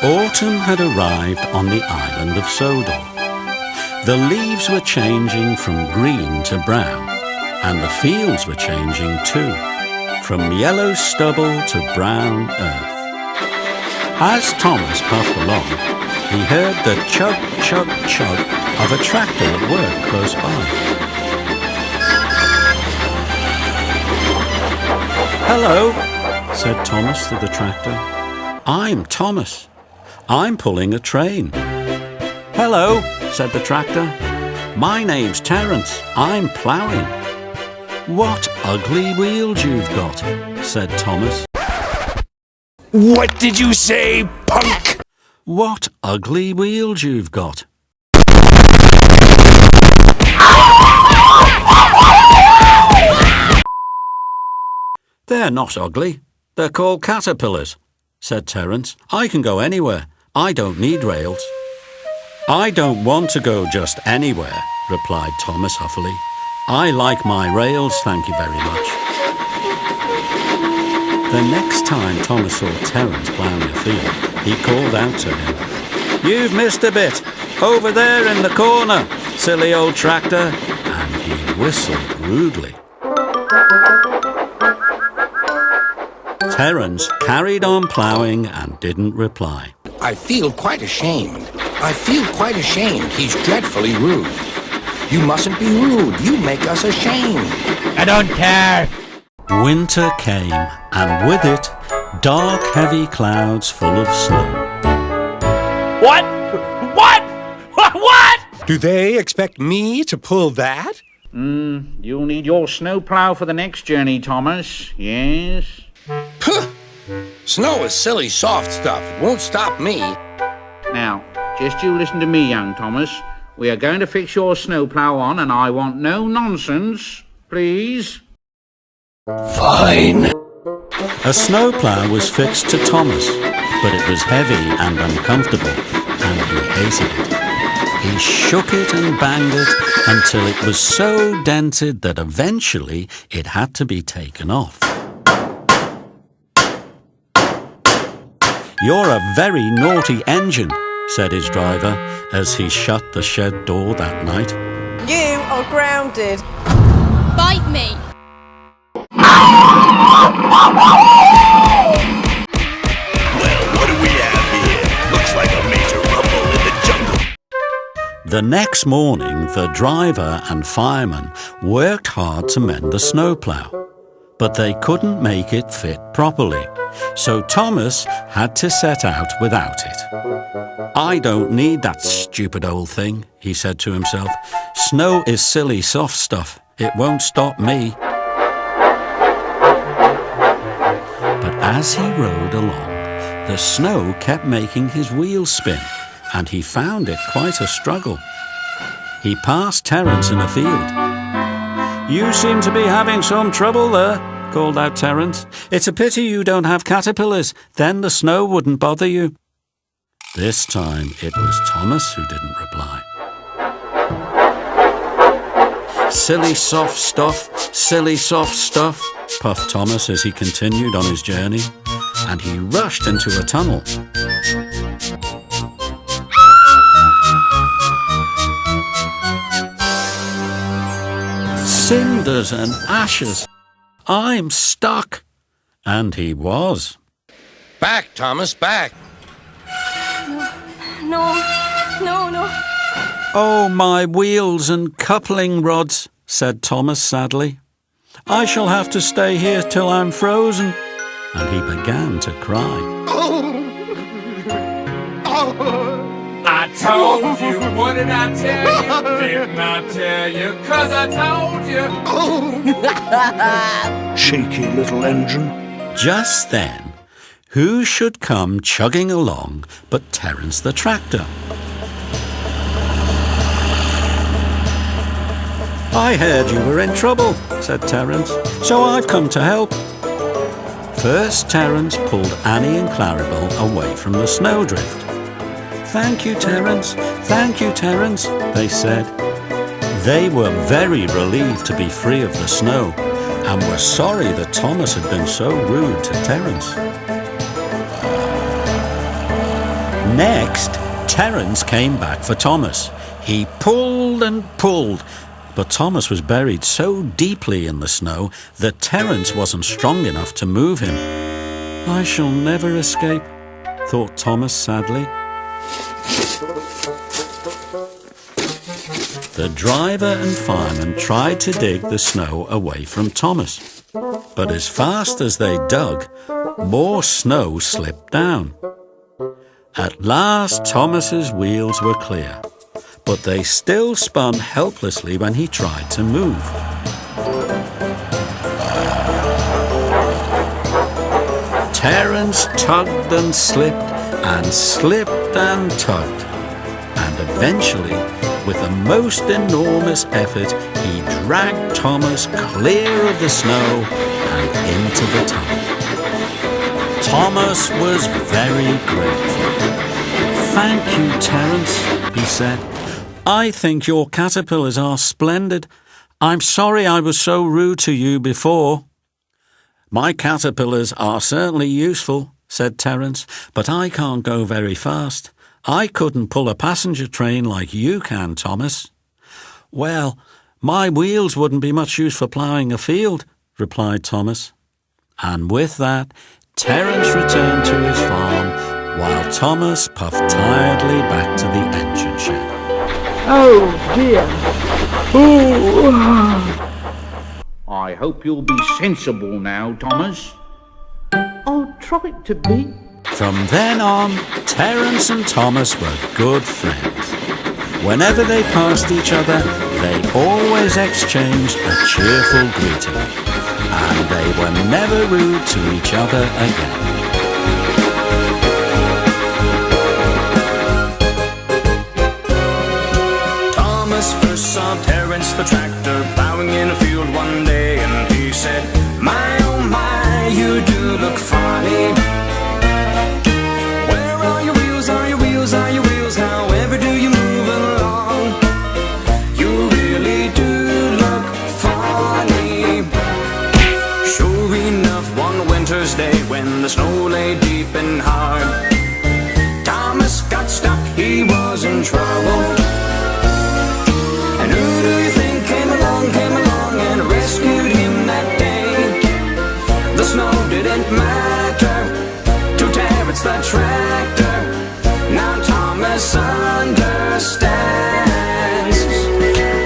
Autumn had arrived on the island of Sodor. The leaves were changing from green to brown, and the fields were changing too, from yellow stubble to brown earth. As Thomas puffed along, he heard the chug, chug, chug of a tractor at work close by. "Hello," said Thomas to the tractor. "I'm Thomas. I'm pulling a train." "Hello," said the tractor. "My name's Terence. I'm ploughing." "What ugly wheels you've got," said Thomas. What did you say, punk? "What ugly wheels you've got." "They're not ugly. They're called caterpillars," said Terence. "I can go anywhere. I don't need rails." "I don't want to go just anywhere," replied Thomas huffily. "I like my rails, thank you very much." The next time Thomas saw Terence ploughing a field, he called out to him, "You've missed a bit. Over there in the corner, silly old tractor." And he whistled rudely. Terence carried on ploughing and didn't reply. I feel quite ashamed. He's dreadfully rude. You mustn't be rude. You make us ashamed. I don't care. Winter came, and with it, dark, heavy clouds full of snow. What? What? What? Do they expect me to pull that? You'll need your snowplow for the next journey, Thomas. Yes? Puh! Snow is silly, soft stuff. It won't stop me. Now, just you listen to me, young Thomas. We are going to fix your snowplow on, and I want no nonsense. Please? Fine. A snowplow was fixed to Thomas, but it was heavy and uncomfortable, and he hated it. He shook it and banged it until it was so dented that eventually it had to be taken off. "You're a very naughty engine," said his driver as he shut the shed door that night. You are grounded. Bite me. Well, what do we have here? Looks like a major rumble in the jungle. The next morning, the driver and fireman worked hard to mend the snowplow, but they couldn't make it fit properly, so Thomas had to set out without it. "I don't need that stupid old thing," he said to himself. "Snow is silly, soft stuff. It won't stop me." But as he rode along, the snow kept making his wheels spin, and he found it quite a struggle. He passed Terence in a field. "You seem to be having some trouble there," called out Terence. "It's a pity you don't have caterpillars. Then the snow wouldn't bother you." This time it was Thomas who didn't reply. "Silly soft stuff, silly soft stuff," puffed Thomas as he continued on his journey, and he rushed into a tunnel. "Cinders and ashes! I'm stuck!" And he was. Back, Thomas, back. No. "Oh, my wheels and coupling rods," said Thomas sadly. "I shall have to stay here till I'm frozen." And he began to cry. I told you, what did I tell you? Didn't I tell you? 'Cause I told you. Shaky little engine. Just then, who should come chugging along but Terence the tractor? "I heard you were in trouble," said Terence, "so I've come to help." First, Terence pulled Annie and Clarabel away from the snowdrift. "Thank you, Terence. Thank you, Terence," they said. They were very relieved to be free of the snow and were sorry that Thomas had been so rude to Terence. Next, Terence came back for Thomas. He pulled and pulled, but Thomas was buried so deeply in the snow that Terence wasn't strong enough to move him. "I shall never escape," thought Thomas sadly. The driver and fireman tried to dig the snow away from Thomas, but as fast as they dug, more snow slipped down. At last, Thomas's wheels were clear, but they still spun helplessly when he tried to move. Terence tugged and slipped and tugged, and eventually, with a most enormous effort, he dragged Thomas clear of the snow and into the tunnel. Thomas was very grateful. "Thank you, Terence," he said. "I think your caterpillars are splendid. I'm sorry I was so rude to you before." "My caterpillars are certainly useful," said Terence, "but I can't go very fast. I couldn't pull a passenger train like you can, Thomas." "Well, my wheels wouldn't be much use for ploughing a field," replied Thomas. And with that, Terence returned to his farm while Thomas puffed tiredly back to the engine shed. Oh dear. Ooh. I hope you'll be sensible now, Thomas. I'll try to be. From then on, Terence and Thomas were good friends. Whenever they passed each other, they always exchanged a cheerful greeting, and they were never rude to each other again. Thomas first saw Terence the tractor plowing in a field one day, and he said, "My oh my, you do look funny. Where are your wheels, are your wheels, are your wheels? However do you move along? You really do look funny." Sure enough, one winter's day when the snow lay deep and hard, Thomas got stuck, he was in trouble. And who do you think came along and rescued him that day? The snow didn't matter to Terence the tractor. Now Thomas understands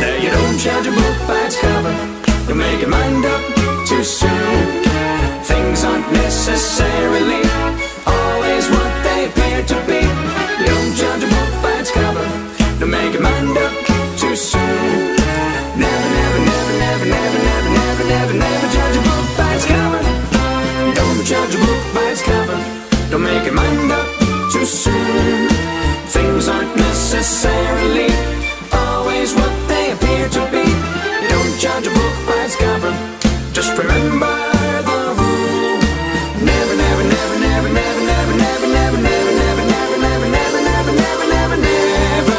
that you don't judge a book by its cover. You'll make your mind up too soon. Things aren't necessarily always what they appear to be. You don't judge a book by its cover. You'll make your mind up too soon. Never, never, never, never, never, never, never, never, never judge a book by its cover. Don't judge a book by its cover. Don't make your mind up too soon. Things aren't necessarily always what they appear to be. Don't judge a book by its cover. Just remember the rule. Never, never, never, never, never, never, never, never, never, never, never, never, never, never, never, never, never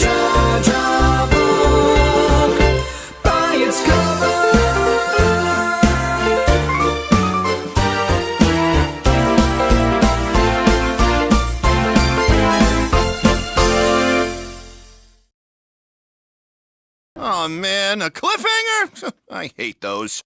judge a book by its cover. Oh man, a cliffhanger? I hate those.